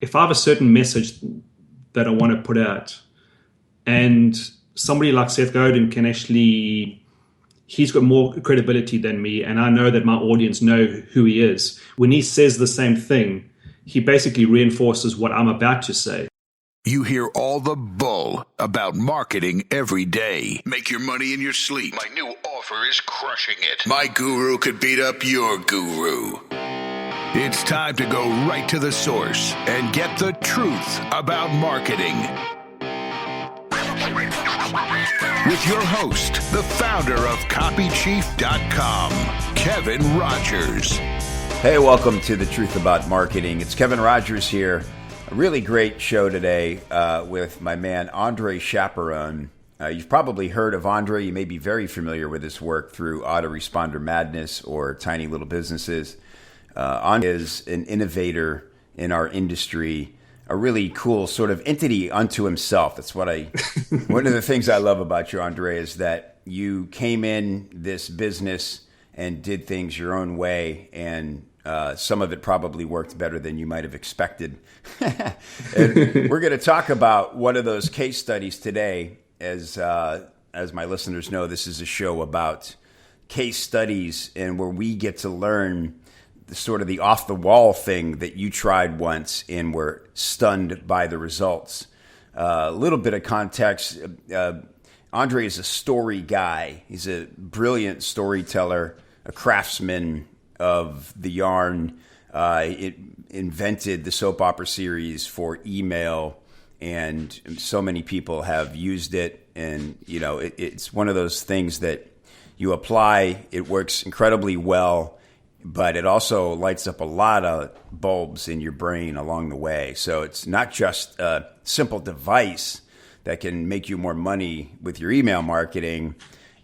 if I have a certain message that I want to put out, and somebody like Seth Godin can actually, he's got more credibility than me, and I know that my audience know who he is. When he says the same thing, he basically reinforces what I'm about to say. You hear all the bull about marketing every day. Make your money in your sleep. My new offer is crushing it. My guru could beat up your guru. It's time to go right to the source and get the truth about marketing. With your host, the founder of copychief.com, Kevin Rogers. Hey, welcome to The Truth About Marketing. It's Kevin Rogers here. A really great show today with my man, Andre Chaperon. You've probably heard of Andre. You may be very familiar with his work through Autoresponder Madness or Tiny Little Businesses. Andre is an innovator in our industry, a really cool sort of entity unto himself. That's what one of the things I love about you, Andre, is that you came in this business and did things your own way, and some of it probably worked better than you might have expected. And we're going to talk about one of those case studies today. As my listeners know, this is a show about case studies and where we get to learn the sort of the off-the-wall thing that you tried once and were stunned by the results. A little bit of context. Andre is a story guy. He's a brilliant storyteller, a craftsman of the yarn. It invented the soap opera series for email, and so many people have used it. And, you know, it's one of those things that you apply, it works incredibly well, but it also lights up a lot of bulbs in your brain along the way. So it's not just a simple device that can make you more money with your email marketing.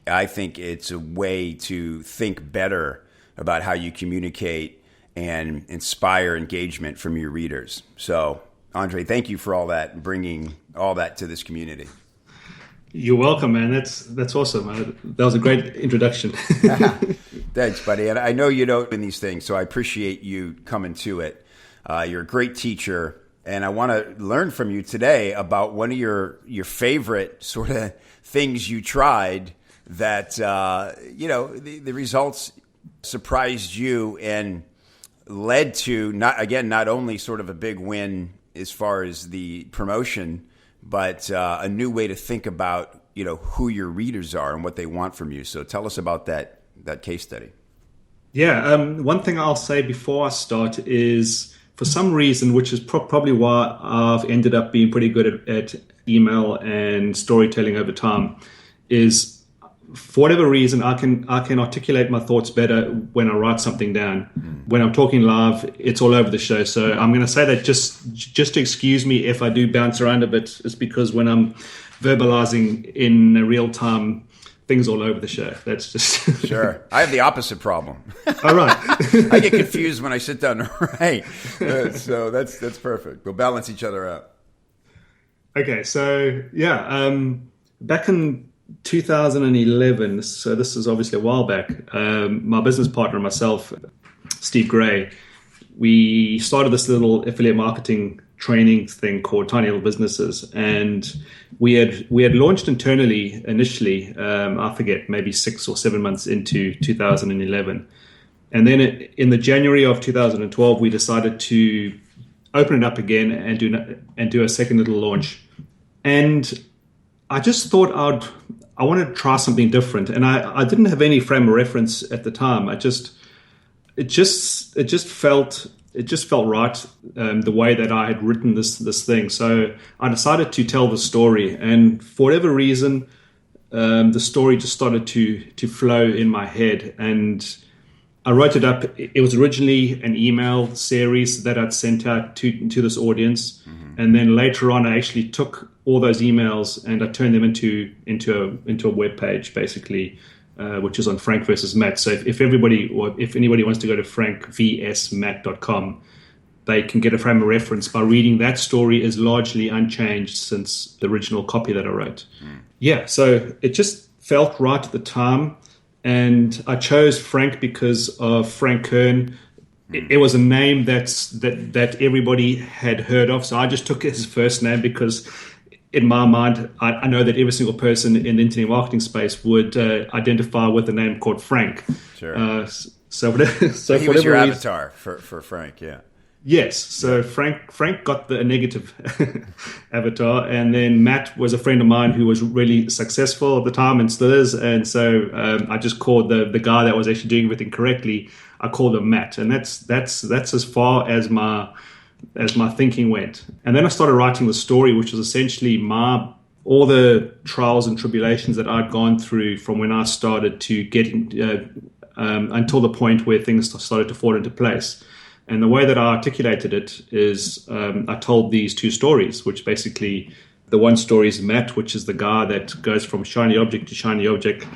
I think it's a way to think better about how you communicate and inspire engagement from your readers. So, Andre, thank you for all that and bringing all that to this community. You're welcome, man. That's awesome. That was a great introduction. Thanks, buddy. And I know you know in these things, so I appreciate you coming to it. You're a great teacher, and I want to learn from you today about one of your favorite sort of things you tried that, the results surprised you and led to not only sort of a big win as far as the promotion, but a new way to think about, who your readers are and what they want from you. So tell us about that case study. Yeah. One thing I'll say before I start is, for some reason, which is probably why I've ended up being pretty good at email and storytelling over time, is for whatever reason, I can articulate my thoughts better when I write something down. When I'm talking live, it's all over the show. So I'm going to say that just to excuse me if I do bounce around a bit. It's because when I'm verbalizing in real time, things all over the show. That's just Sure. I have the opposite problem. All right. I get confused when I sit down to write. So that's perfect. We'll balance each other out. Okay. So yeah, back in 2011, so this is obviously a while back, my business partner and myself, Steve Gray, we started this little affiliate marketing training thing called Tiny Little Businesses, and we had launched internally initially, I forget, maybe 6 or 7 months into 2011, and then in the January of 2012 we decided to open it up again and do a second little launch. And I just thought I wanted to try something different, and I didn't have any frame of reference at the time. It just felt right, the way that I had written this thing. So I decided to tell the story, and for whatever reason, the story just started to flow in my head, and I wrote it up. It was originally an email series that I'd sent out to this audience, and then later on, I actually took all those emails and I turned them into a web page, basically, which is on Frank versus Matt. So if anybody wants to go to frankvsmatt.com, they can get a frame of reference by reading that story is largely unchanged since the original copy that I wrote. Yeah, so it just felt right at the time. And I chose Frank because of Frank Kern, it was a name that everybody had heard of. So I just took his first name because in my mind, I know that every single person in the internet marketing space would identify with a name called Frank. Sure. So he was your avatar for Frank, yeah. Yes. So Frank got the negative avatar, and then Matt was a friend of mine who was really successful at the time and still is. And so I just called the guy that was actually doing everything correctly. I called him Matt, and that's as far as my thinking went. And then I started writing the story, which was essentially all the trials and tribulations that I'd gone through from when I started to getting until the point where things started to fall into place. And the way that I articulated it is I told these two stories, which basically the one story is Matt, which is the guy that goes from shiny object to shiny object.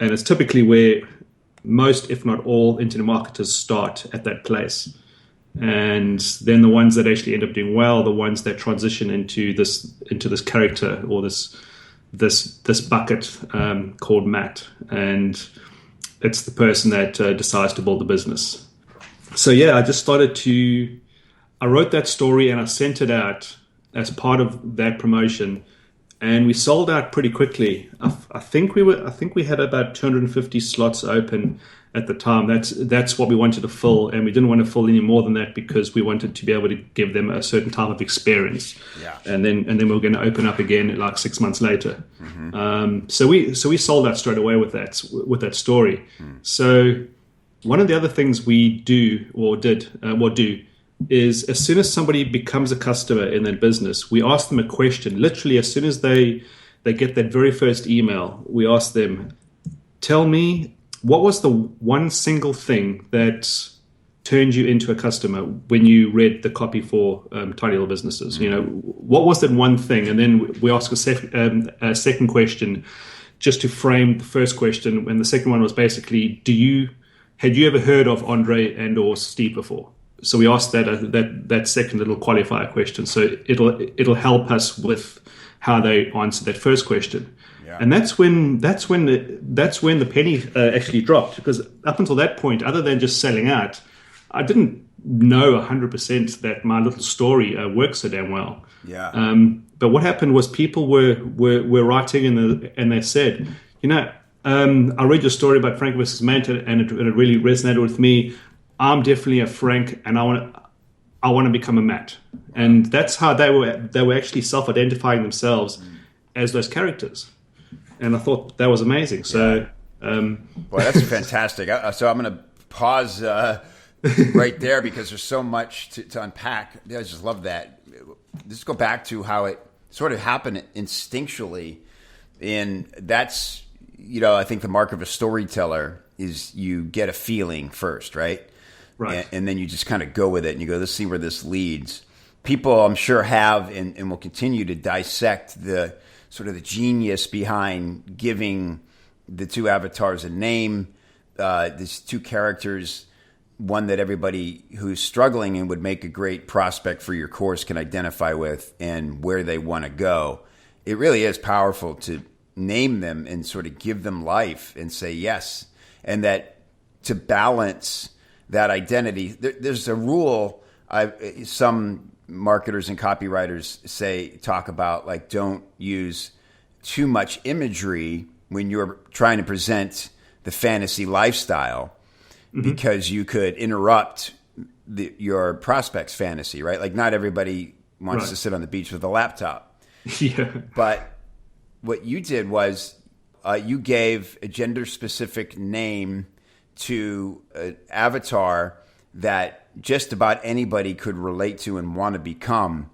And it's typically where most, if not all, internet marketers start at that place. And then the ones that actually end up doing well, the ones that transition into this character or this bucket called Matt. And it's the person that decides to build the business. So yeah, I wrote that story and I sent it out as part of that promotion, and we sold out pretty quickly. I think we had about 250 slots open at the time. That's what we wanted to fill, and we didn't want to fill any more than that because we wanted to be able to give them a certain type of experience. Yeah. And then we were going to open up again like 6 months later. Mm-hmm. So we sold out straight away with that story. So one of the other things we do is as soon as somebody becomes a customer in that business, we ask them a question. Literally, as soon as they get that very first email, we ask them, tell me, what was the one single thing that turned you into a customer when you read the copy for Tiny Little Businesses? You know, what was that one thing? And then we ask a second question just to frame the first question. And the second one was basically, had you ever heard of Andre and or Steve before? So we asked that second little qualifier question. So it'll help us with how they answer that first question. Yeah. And that's when the penny actually dropped, because up until that point, other than just selling out, I didn't know 100% that my little story works so damn well. Yeah. But what happened was people were writing and they said, I read your story about Frank versus Matt, and it really resonated with me. I'm definitely a Frank, and I want to become a Matt. And that's how they were actually self-identifying themselves as those characters. And I thought that was amazing. So, boy, that's fantastic. So I'm going to pause right there because there's so much to unpack. I just love that. Let's go back to how it sort of happened instinctually, and that's, I think the mark of a storyteller is you get a feeling first, right? Right. And then you just kind of go with it and you go, let's see where this leads. People, I'm sure, have and will continue to dissect the sort of the genius behind giving the two avatars a name, these two characters, one that everybody who's struggling and would make a great prospect for your course can identify with, and where they want to go. It really is powerful to name them and sort of give them life and say yes. And that to balance that identity, there's a rule some marketers and copywriters talk about, like, don't use too much imagery when you're trying to present the fantasy lifestyle, because you could interrupt your prospect's fantasy, right? Like, not everybody wants to sit on the beach with a laptop. Yeah. But what you did was you gave a gender-specific name to an avatar that just about anybody could relate to and want to become.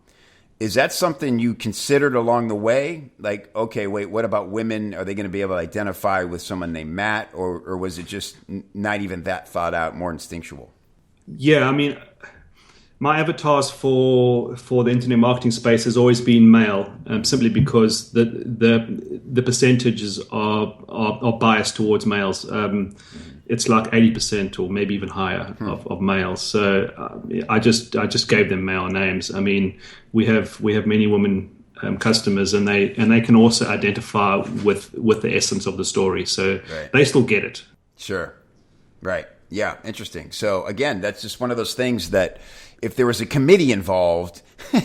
Is that something you considered along the way? Like, okay, wait, what about women? Are they going to be able to identify with someone named Matt? Or was it just not even that thought out, more instinctual? Yeah, I mean, my avatars for the internet marketing space has always been male, simply because the percentages are biased towards males. It's like 80% or maybe even higher of males. So I just gave them male names. I mean, we have many women customers, and they can also identify with the essence of the story. So they still get it. Sure. Right. Yeah, interesting. So again, that's just one of those things that if there was a committee involved, there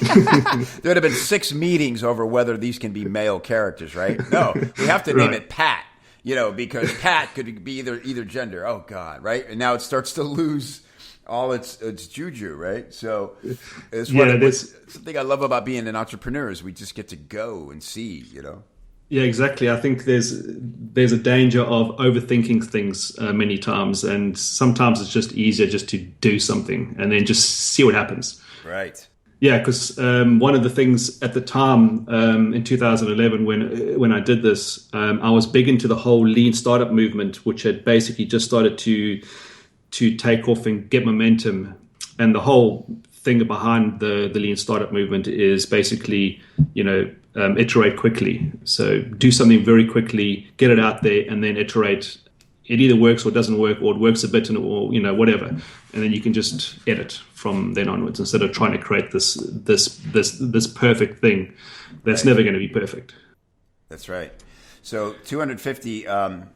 would have been 6 meetings over whether these can be male characters, right? No, we have to name it Pat, because Pat could be either gender. Oh God, right? And now it starts to lose all its juju, right? So it's something I love about being an entrepreneur is we just get to go and see, Yeah, exactly. I think there's a danger of overthinking things many times, and sometimes it's just easier just to do something and then just see what happens. Right. Yeah, because one of the things at the time in 2011 when I did this, I was big into the whole lean startup movement, which had basically just started to take off and get momentum. And the whole thing behind the lean startup movement is basically, iterate quickly. So do something very quickly, get it out there, and then iterate. It either works or doesn't work, or it works a bit, or whatever, and then you can just edit from then onwards instead of trying to create this perfect thing that's never going to be perfect. That's right. So 250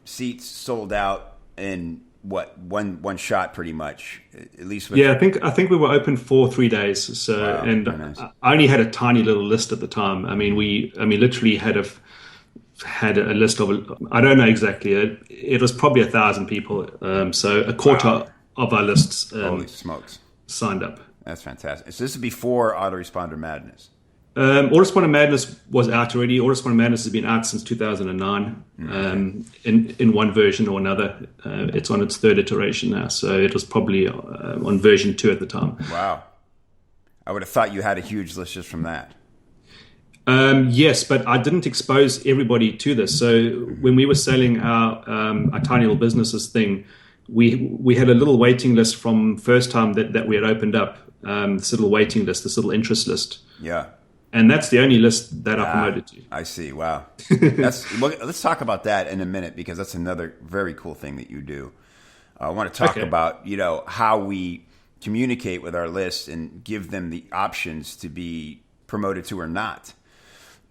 seats sold out in one shot, pretty much, at least. I think we were open for 3 days. So, wow, and nice. I only had a tiny little list at the time. I mean, literally had a list of, I don't know exactly. It was probably 1,000 people. So a quarter of our lists holy smokes, signed up. That's fantastic. So this is before Autoresponder Madness. Autoresponder Madness was out already. Autoresponder Madness has been out since 2009 in one version or another. It's on its 3rd iteration now, so it was probably on version 2 at the time. Wow. I would have thought you had a huge list just from that. Yes, but I didn't expose everybody to this. So when we were selling our tiny little businesses thing, we had a little waiting list from first time that we had opened up, this little waiting list, this little interest list. Yeah. And that's the only list that I promoted to. I see. Wow. Let's talk about that in a minute, because that's another very cool thing that you do. I want to talk about, how we communicate with our list and give them the options to be promoted to or not.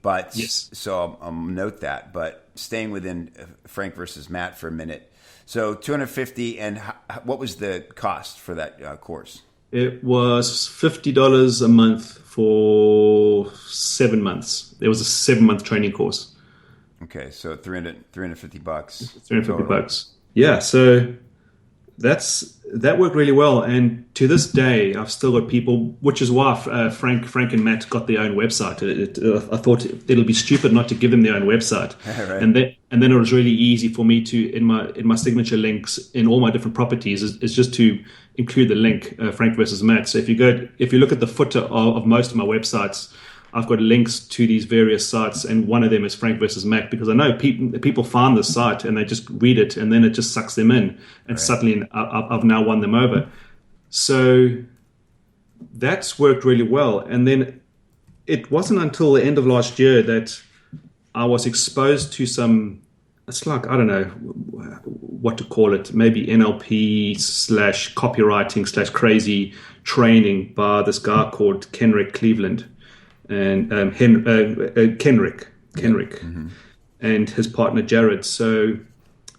But yes. So I'll note that. But staying within Frank versus Matt for a minute. So 250, and what was the cost for that course? It was $50 a month for 7 months. There was a 7-month training course. Okay, so $350. $350. Yeah, so that worked really well. And to this day, I've still got people, which is why Frank and Matt got their own website. I thought it'll be stupid not to give them their own website. Right. And then it was really easy for me to, in my signature links in all my different properties, is just to include the link, Frank versus Matt. So if you look at the footer of most of my websites, I've got links to these various sites, and one of them is Frank versus Matt, because I know people find this site and they just read it, and then it just sucks them in, and suddenly I've now won them over. So that's worked really well. And then it wasn't until the end of last year that I was exposed to some, it's like, I don't know what to call it, maybe NLP / copywriting / crazy training by this guy called Kenrick Cleveland. And Kenrick, and his partner Jared. So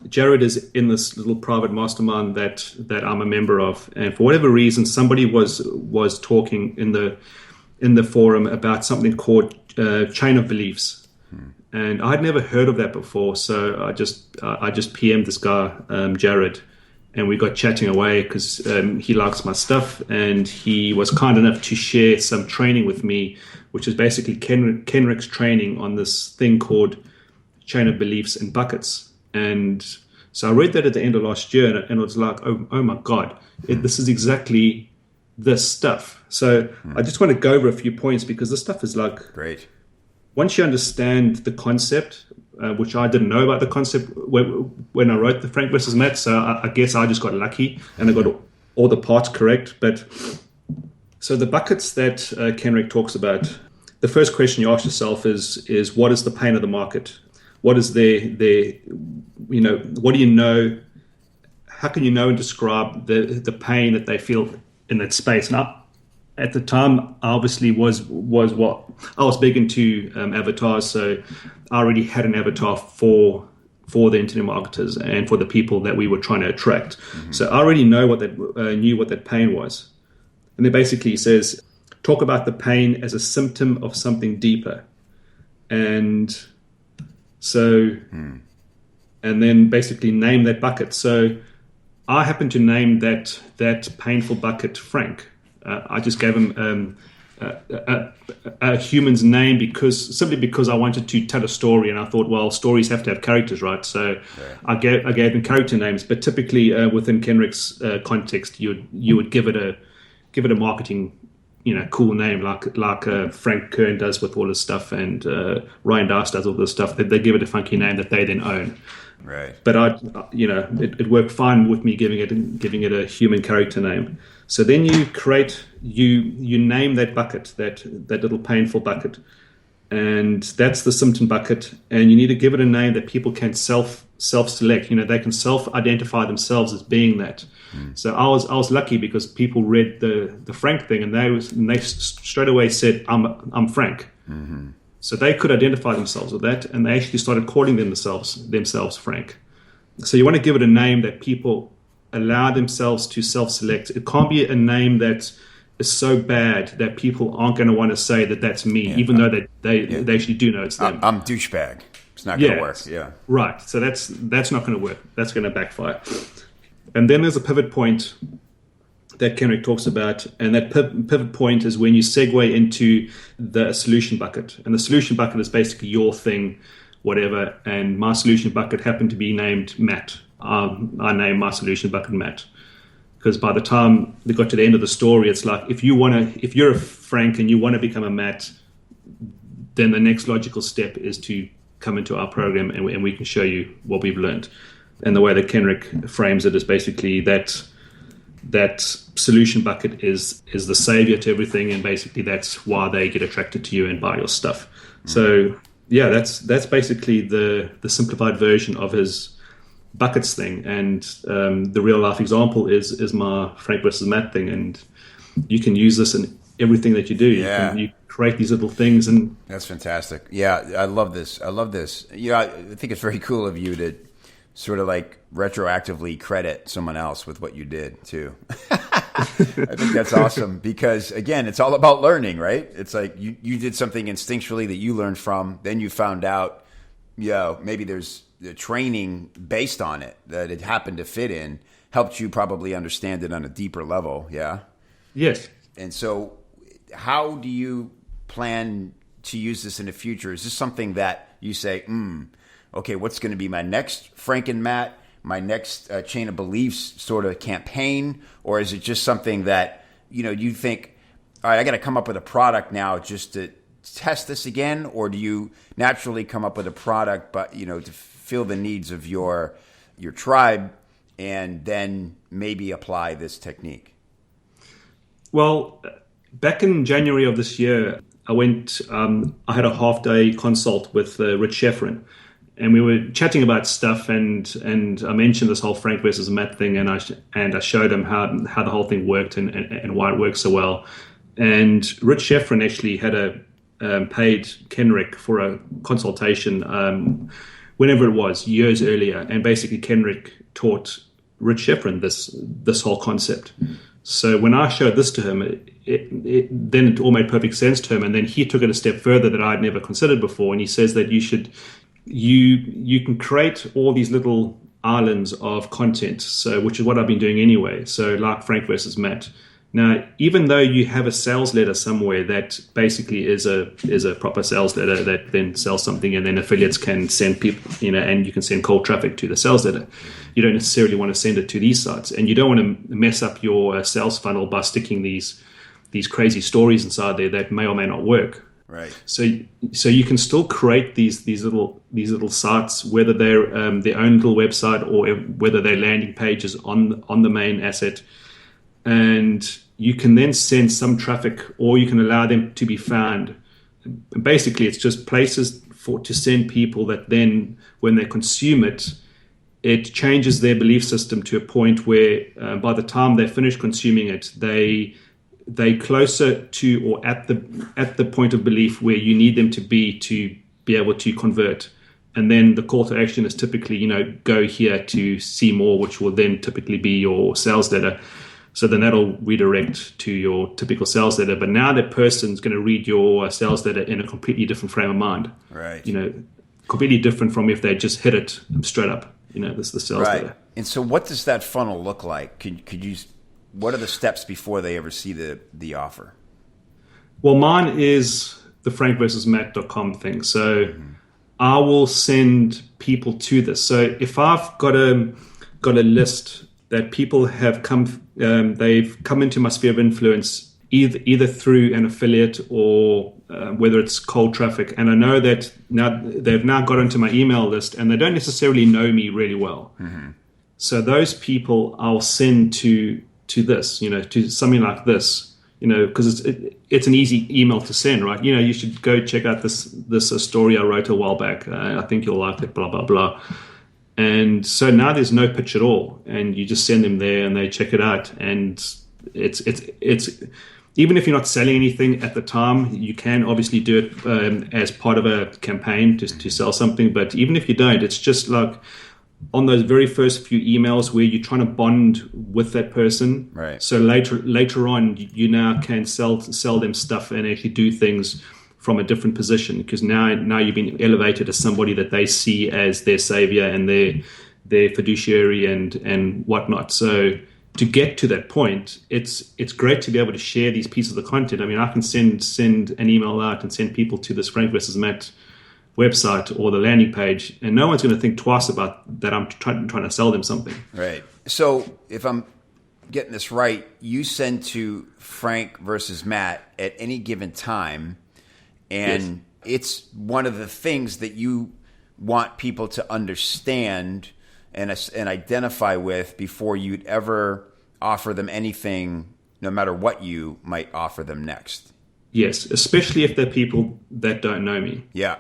Jared is in this little private mastermind that I'm a member of, and for whatever reason, somebody was talking in the forum about something called chain of beliefs, and I'd never heard of that before. So I just PM'd this guy Jared, and we got chatting away because he likes my stuff, and he was kind enough to share some training with me, which is basically Kenrick's training on this thing called chain of beliefs and buckets. And so I read that at the end of last year, and it was like, oh my God, this is exactly this stuff. So I just want to go over a few points, because this stuff is like, great. Once you understand the concept, which I didn't know about the concept when I wrote the Frank versus Matt, so I guess I just got lucky and I got all the parts correct. But so the buckets that Kenrick talks about, the first question you ask yourself is what is the pain of the market? What is their what do you know? How can you know and describe the pain that they feel in that space? And at the time, obviously, was what I was big into avatars, so I already had an avatar for for the internet marketers and for the people that we were trying to attract. So I already knew what that pain was. And then basically he says, talk about the pain as a symptom of something deeper. And so, and then basically name that bucket. So I happened to name that painful bucket Frank. I just gave him a human's name simply because I wanted to tell a story, and I thought, well, stories have to have characters, right? So I gave them character names. But typically within Kenrick's context, you would give it a marketing, cool name like Frank Kern does with all his stuff, and Ryan Darce does all this stuff. They give it a funky name that they then own. Right. But it worked fine with me giving it a human character name. So then you name that bucket, that little painful bucket, and that's the symptom bucket. And you need to give it a name that people can self-select. They can self-identify themselves as being that. So I was lucky because people read the Frank thing, and they straight away said, I'm Frank. Mm-hmm. So they could identify themselves with that, and they actually started calling themselves Frank. So you want to give it a name that people allow themselves to self-select. It can't be a name that is so bad that people aren't going to want to say that that's me, even though they actually do know it's them. I'm douchebag. It's not going to work. Yeah. Right. So that's not going to work. That's going to backfire. And then there's a pivot point that Kenrick talks about, and that pivot point is when you segue into the solution bucket. And the solution bucket is basically your thing, whatever. And my solution bucket happened to be named Matt. I named my solution bucket Matt, because by the time they got to the end of the story, it's like if you're a Frank and you want to become a Matt, then the next logical step is to come into our program, and we can show you what we've learned. And the way that Kenrick frames it is basically that solution bucket is the savior to everything, and basically that's why they get attracted to you and buy your stuff. So yeah, that's basically the simplified version of his buckets thing. And the real life example is my Frank versus Matt thing, and you can use this in everything that you do. You create these little things, and that's fantastic. Yeah, I love this. I think it's very cool of you to sort of like retroactively credit someone else with what you did too. I think that's awesome because, again, it's all about learning, right? It's like you did something instinctually that you learned from, then you found out, maybe there's the training based on it that it happened to fit in, helped you probably understand it on a deeper level. Yeah. Yes. And so how do you plan to use this in the future? Is this something that you say, okay, what's going to be my next Frank and Matt, my next chain of beliefs sort of campaign? Or is it just something that, you think, all right, I got to come up with a product now just to test this again? Or do you naturally come up with a product, but, to fill the needs of your tribe and then maybe apply this technique? Well, back in January of this year, I had a half-day consult with Rich Chaperon. And we were chatting about stuff, and I mentioned this whole Frank versus Matt thing, and I showed him how the whole thing worked and why it works so well. And Rich Chaperon actually had paid Kenrick for a consultation whenever it was, years earlier, and basically Kenrick taught Rich Chaperon this whole concept. So when I showed this to him, then it all made perfect sense to him, and then he took it a step further that I'd never considered before, and he says that you can create all these little islands of content, so which is what I've been doing anyway. So like Frank versus Matt. Now, even though you have a sales letter somewhere that basically is a proper sales letter that then sells something, and then affiliates can send people, and you can send cold traffic to the sales letter, you don't necessarily want to send it to these sites, and you don't want to mess up your sales funnel by sticking these crazy stories inside there that may or may not work. Right. So you can still create these little sites, whether they're their own little website or whether they're landing pages on the main asset, and you can then send some traffic, or you can allow them to be found. Basically, it's just places to send people that then, when they consume it, it changes their belief system to a point where by the time they finish consuming it, they closer to or at the point of belief where you need them to be able to convert. And then the call to action is typically, go here to see more, which will then typically be your sales letter. So then that'll redirect to your typical sales letter. But now that person's going to read your sales letter in a completely different frame of mind. Right. Completely different from if they just hit it straight up. This is the sales letter. And so what does that funnel look like? Could you? What are the steps before they ever see the offer? Well, mine is the frankversusmatt.com thing. So I will send people to this. So if I've got a list that people have they've come into my sphere of influence either through an affiliate or whether it's cold traffic, and I know that now they've got into my email list and they don't necessarily know me really well. So those people I'll send to this, to something like this, because it's an easy email to send, right? You should go check out this story I wrote a while back. I think you'll like it, blah, blah, blah. And so now there's no pitch at all, and you just send them there and they check it out. And it's even if you're not selling anything at the time, you can obviously do it as part of a campaign to sell something. But even if you don't, it's just like on those very first few emails where you're trying to bond with that person. Right. So later on, you now can sell them stuff and actually do things from a different position, because now you've been elevated as somebody that they see as their savior and their fiduciary and whatnot. So to get to that point, it's great to be able to share these pieces of content. I mean, I can send an email out and send people to this Frank versus Matt website or the landing page, and no one's going to think twice about that I'm trying to sell them something. Right. So if I'm getting this right, you send to Frank versus Matt at any given time, and it's one of the things that you want people to understand and identify with before you'd ever offer them anything, no matter what you might offer them next. Yes, especially if they're people that don't know me. Yeah.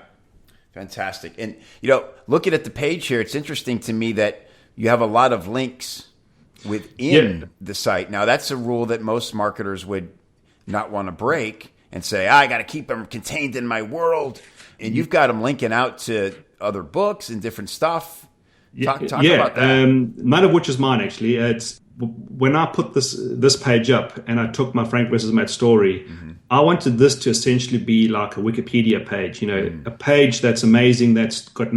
Fantastic. And, looking at the page here, it's interesting to me that you have a lot of links within the site. Now, that's a rule that most marketers would not want to break and say, I got to keep them contained in my world. And you've got them linking out to other books and different stuff. Talk about that. None of which is mine, actually. It's when I put this page up and I took my Frank versus Matt story, I wanted this to essentially be like a Wikipedia page, a page that's amazing, that's got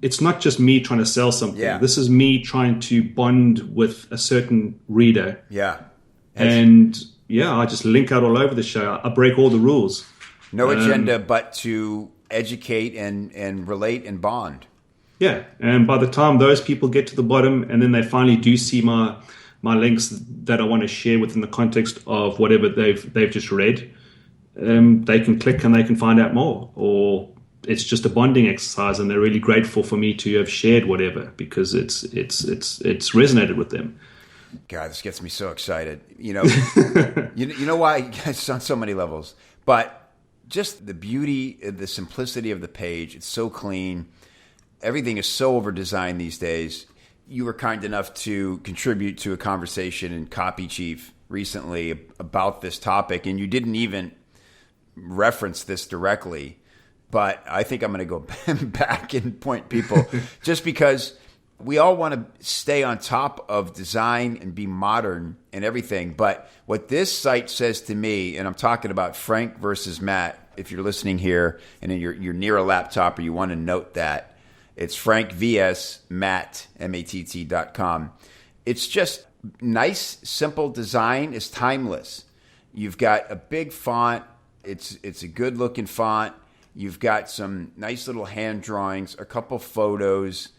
it's not just me trying to sell something. Yeah. This is me trying to bond with a certain reader. Yeah. I just link out all over the show. I break all the rules. No agenda but to educate and relate and bond. Yeah, and by the time those people get to the bottom and then they finally do see my links that I want to share within the context of whatever they've just read, they can click and they can find out more. Or it's just a bonding exercise and they're really grateful for me to have shared whatever because it's resonated with them. God, this gets me so excited. You know why? It's on so many levels. But just the beauty, the simplicity of the page, it's so clean. Everything is so over-designed these days. You were kind enough to contribute to a conversation in copychief recently about this topic, and you didn't even reference this directly. But I think I'm going to go back and point people just because we all want to stay on top of design and be modern and everything. But what this site says to me, and I'm talking about Frank versus Matt, if you're listening here and you're near a laptop or you want to note that, it's Frank vs. Matt, MATT.com. It's just nice, simple design. It's timeless. You've got a big font. It's a good-looking font. You've got some nice little hand drawings, a couple photos,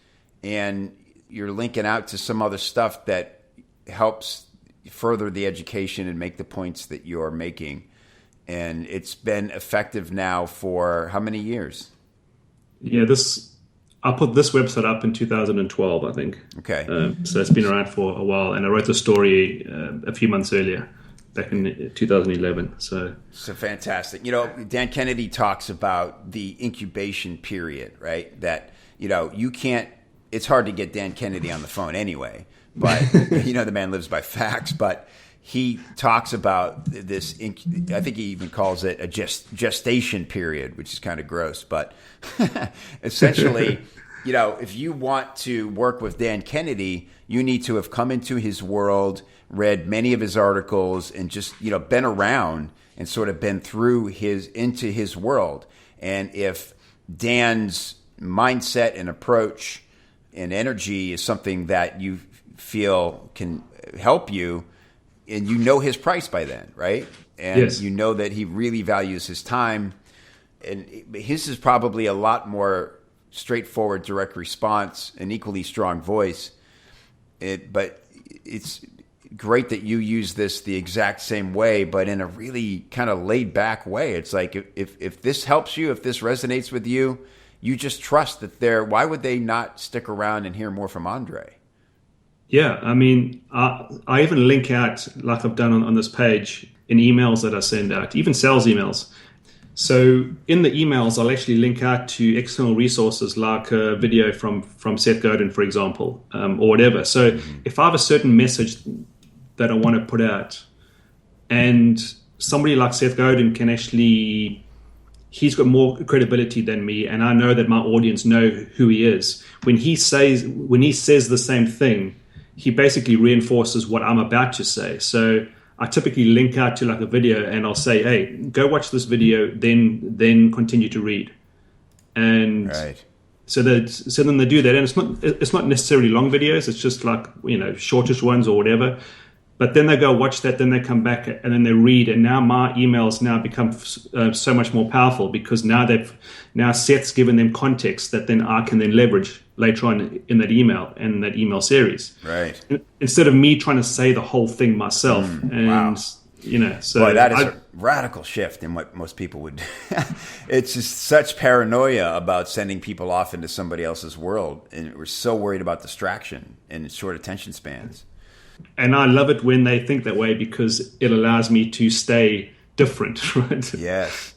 and you're linking out to some other stuff that helps further the education and make the points that you're making. And it's been effective now for how many years? Yeah, I put this website up in 2012, I think. Okay. So it's been around for a while, and I wrote the story a few months earlier, back in 2011. So fantastic. Dan Kennedy talks about the incubation period, right? That, you can't, it's hard to get Dan Kennedy on the phone anyway, but, the man lives by facts, but he talks about this, I think he even calls it a gestation period, which is kind of gross. But essentially, if you want to work with Dan Kennedy, you need to have come into his world, read many of his articles, and just, been around and sort of been into his world. And if Dan's mindset and approach and energy is something that you feel can help you, and his price by then, right? And yes. You know that he really values his time, and his is probably a lot more straightforward, direct response, an equally strong voice. But it's great that you use this the exact same way, but in a really kind of laid back way. It's like, if this helps you, if this resonates with you, you just trust that why would they not stick around and hear more from Andre? Yeah, I mean, I even link out, like I've done on this page, in emails that I send out, even sales emails. So in the emails, I'll actually link out to external resources like a video from Seth Godin, for example, or whatever. So if I have a certain message that I want to put out, and somebody like Seth Godin can actually, he's got more credibility than me, and I know that my audience know who he is. When he says the same thing, he basically reinforces what I'm about to say. So I typically link out to like a video, and I'll say, hey, go watch this video, then continue to read. And right. So then they do that, and it's not necessarily long videos. It's just like, shortish ones or whatever. But then they go watch that, then they come back and then they read, and now my emails now become so much more powerful, because now Seth's given them context that then I can then leverage later on in that email series. Right. Instead of me trying to say the whole thing myself. Wow. So boy, that is a radical shift in what most people would do. It's just such paranoia about sending people off into somebody else's world, and we're so worried about distraction and short attention spans. And I love it when they think that way, because it allows me to stay different, right? Yes.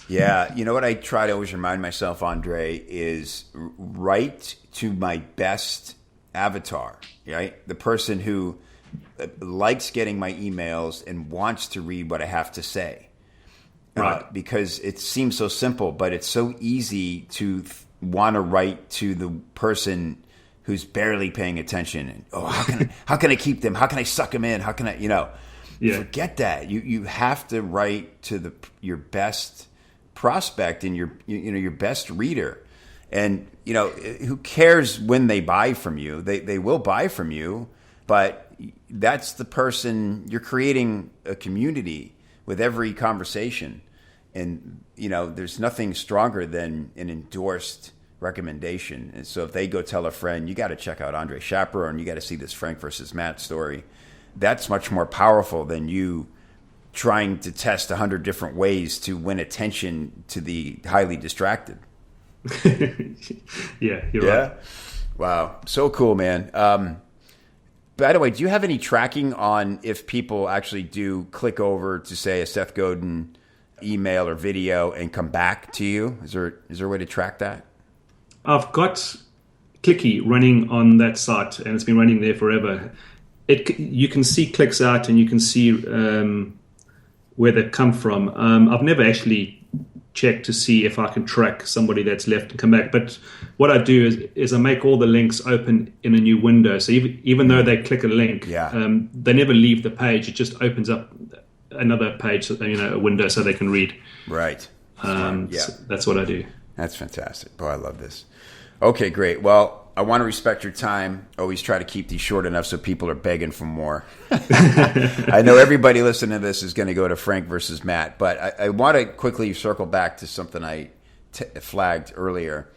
Yeah. You know what I try to always remind myself, Andre, is write to my best avatar, right? The person who likes getting my emails and wants to read what I have to say. Right. Because it seems so simple, but it's so easy to want to write to the person who's barely paying attention. And, how can I keep them? How can I suck them in? How can I, forget that. You have to write to your best prospect and your best reader. And, who cares when they buy from you? They will buy from you, but that's the person. You're creating a community with every conversation. And, there's nothing stronger than an endorsed recommendation. And so if they go tell a friend, you got to check out Andre Chaperon, you got to see this Frank versus Matt story, that's much more powerful than you trying to test 100 different ways to win attention to the highly distracted. Yeah, you're right. Wow. So cool, man. By the way, do you have any tracking on if people actually do click over to, say, a Seth Godin email or video and come back to you? Is there a way to track that? I've got Clicky running on that site, and it's been running there forever. You can see clicks out, and you can see where they come from. I've never actually checked to see if I can track somebody that's left and come back. But what I do is I make all the links open in a new window. So even though they click a link, they never leave the page. It just opens up another page, a window, so they can read. Right. So that's what I do. That's fantastic. Boy, I love this. Okay, great. Well, I want to respect your time. Always try to keep these short enough so people are begging for more. I know everybody listening to this is going to go to Frank versus Matt, but I want to quickly circle back to something I flagged earlier.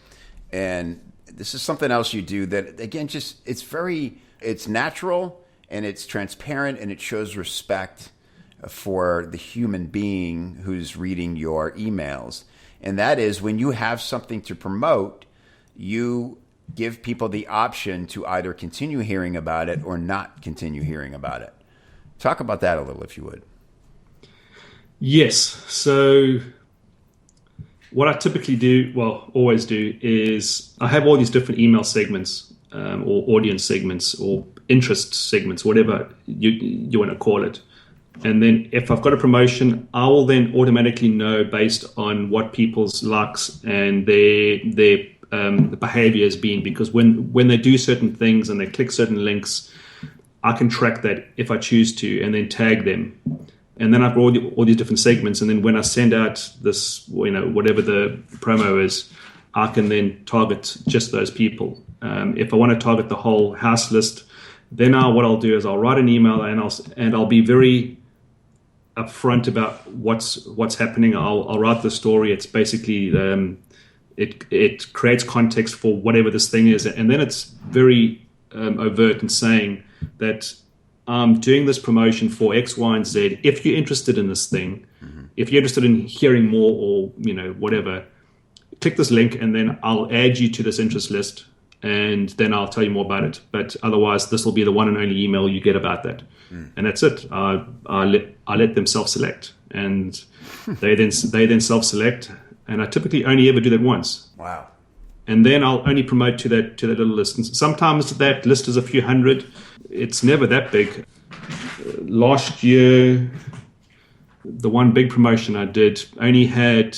And this is something else you do that, again, it's natural and it's transparent and it shows respect for the human being who's reading your emails. And that is, when you have something to promote, you give people the option to either continue hearing about it or not continue hearing about it. Talk about that a little, if you would. Yes. So what I typically do, always do, is I have all these different email segments or audience segments or interest segments, whatever you want to call it. And then if I've got a promotion, I will then automatically know based on what people's likes and their behavior has been, because when they do certain things and they click certain links, I can track that if I choose to, and then tag them. And then I've got all these different segments. And then when I send out this, whatever the promo is, I can then target just those people. If I want to target the whole house list, then what I'll do is I'll write an email and I'll be very upfront about what's happening. I'll write the story. It's basically it creates context for whatever this thing is, and then it's very overt in saying that I'm doing this promotion for X, Y, and Z. If you're interested in this thing, if you're interested in hearing more or whatever, click this link, and then I'll add you to this interest list, and then I'll tell you more about it. But otherwise, this will be the one and only email you get about that. And that's it. I let them self-select, and they then self-select. And I typically only ever do that once. Wow. And then I'll only promote to that little list. And sometimes that list is a few hundred. It's never that big. Last year, the one big promotion I did only had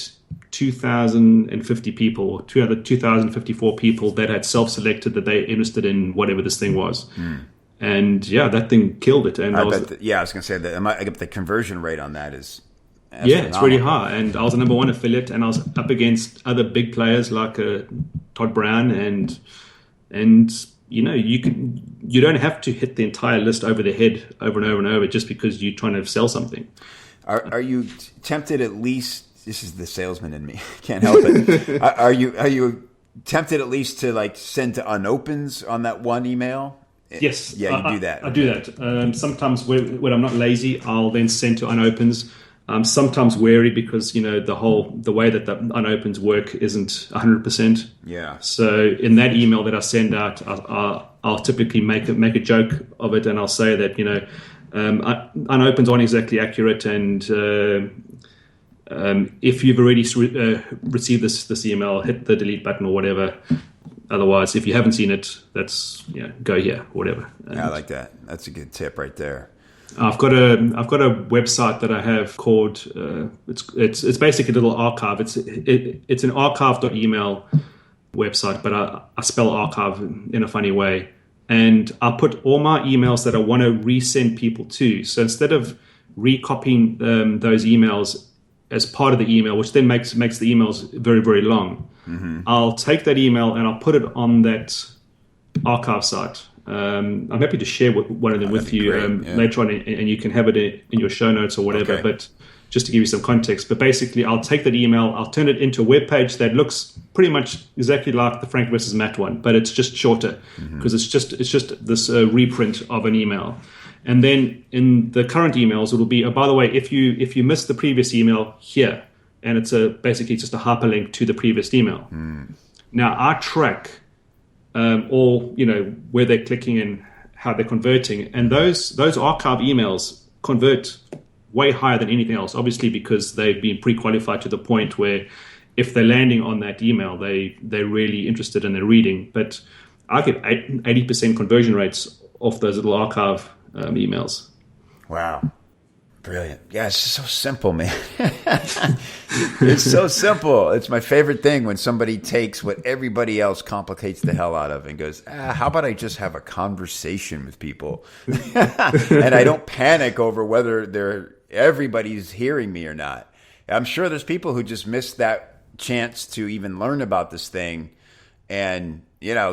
2,050 people, or 2,054 people that had self-selected that they're interested in whatever this thing was. And yeah, that thing killed it. And I was going to say that the conversion rate on that is it's really high. And I was the number one affiliate, and I was up against other big players like Todd Brown, and you don't have to hit the entire list over the head over and over and over just because you're trying to sell something. Are you tempted at least? This is the salesman in me. Can't help it. Are you tempted at least to send to unopens on that one email? Yes. Yeah, you do that. I do that. Sometimes when I'm not lazy, I'll then send to unopens. I'm sometimes wary because the way that the unopens work isn't 100%. Yeah. So in that email that I send out, I'll typically make a joke of it, and I'll say that unopens aren't exactly accurate, and if you've already received this email, hit the delete button or whatever. Otherwise, if you haven't seen it, that's go here, whatever. And I like that. That's a good tip right there. I've got a website that I have called it's basically a little archive. It's an archive.email website, but I spell archive in a funny way. And I put all my emails that I want to resend people to. So instead of recopying those emails as part of the email, which then makes the emails very, very long, I'll take that email and I'll put it on that archive site. I'm happy to share one of them with you later on, and you can have it in your show notes or whatever. Okay. But just to give you some context, but basically, I'll take that email, I'll turn it into a web page that looks pretty much exactly like the Frank versus Matt one, but it's just shorter because it's just this reprint of an email. And then in the current emails, it'll be, oh, by the way, if you missed the previous email, here, and it's basically just a hyperlink to the previous email. Now I track or where they're clicking and how they're converting, and those archive emails convert way higher than anything else, obviously because they've been pre-qualified to the point where if they're landing on that email, they're really interested in their reading. But I get 80% conversion rates off those little archive emails. Wow. Brilliant. Yeah, it's so simple, man. It's so simple. It's my favorite thing when somebody takes what everybody else complicates the hell out of and goes, how about I just have a conversation with people? And I don't panic over whether everybody's hearing me or not. I'm sure there's people who just missed that chance to even learn about this thing and,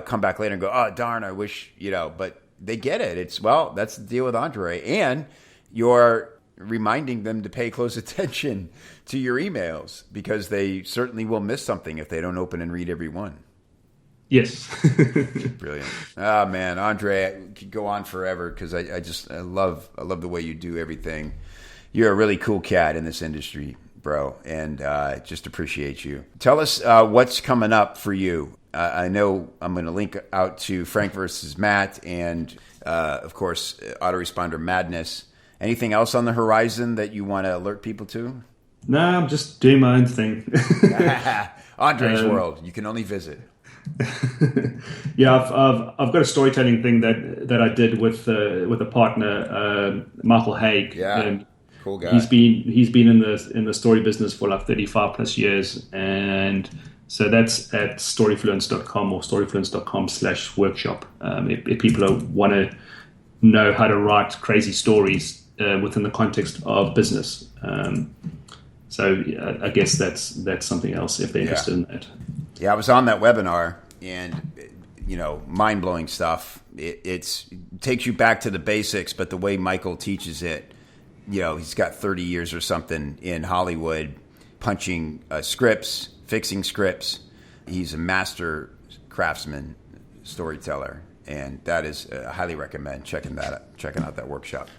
come back later and go, oh, darn, I wish, but they get it. That's the deal with Andre. And you're reminding them to pay close attention to your emails because they certainly will miss something if they don't open and read every one. Yes. Brilliant. Oh man, Andre, I could go on forever because I love the way you do everything. You're a really cool cat in this industry, bro, and just appreciate you. Tell us what's coming up for you. I know I'm going to link out to Frank versus Matt and, of course, Autoresponder Madness. Anything else on the horizon that you want to alert people to? No, I'm just doing my own thing. Andre's world. You can only visit. Yeah, I've got a storytelling thing that I did with a partner, Michael Haig. Yeah, cool guy. He's been in the story business for like 35 plus years, and so that's at storyfluence.com or storyfluence.com/workshop. If people want to know how to write crazy stories within the context of business. So I guess that's something else if they're interested in that. Yeah, I was on that webinar, and mind-blowing stuff. It takes you back to the basics, but the way Michael teaches it, he's got 30 years or something in Hollywood punching scripts, fixing scripts. He's a master craftsman, storyteller, and that is I highly recommend checking out that workshop.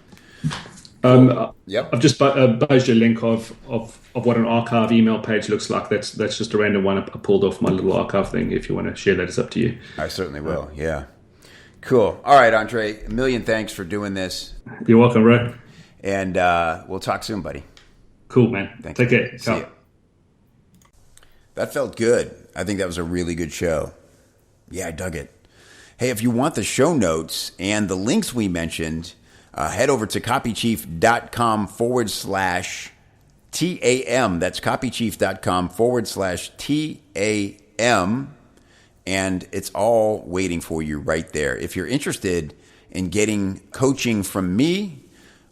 Yep. I've just buzzed you a link of what an archive email page looks like. That's just a random one I pulled off my little archive thing. If you want to share that, it's up to you. I certainly will. Yeah. Cool. All right, Andre, a million thanks for doing this. You're welcome, Ray. And we'll talk soon, buddy. Cool, man. Thanks. Take care. See ya. That felt good. I think that was a really good show. Yeah, I dug it. Hey, if you want the show notes and the links we mentioned, head over to copychief.com/TAM. That's copychief.com/TAM. And it's all waiting for you right there. If you're interested in getting coaching from me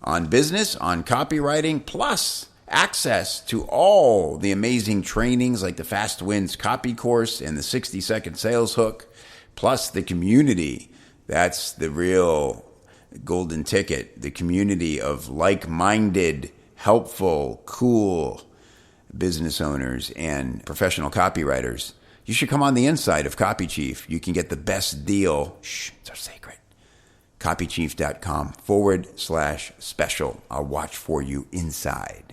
on business, on copywriting, plus access to all the amazing trainings like the Fast Wins Copy Course and the 60-second sales hook, plus the community, that's the real golden ticket, the community of like-minded, helpful, cool business owners and professional copywriters. You should come on the inside of Copy Chief. You can get the best deal. Shh, it's our secret. copychief.com/special. I'll watch for you inside.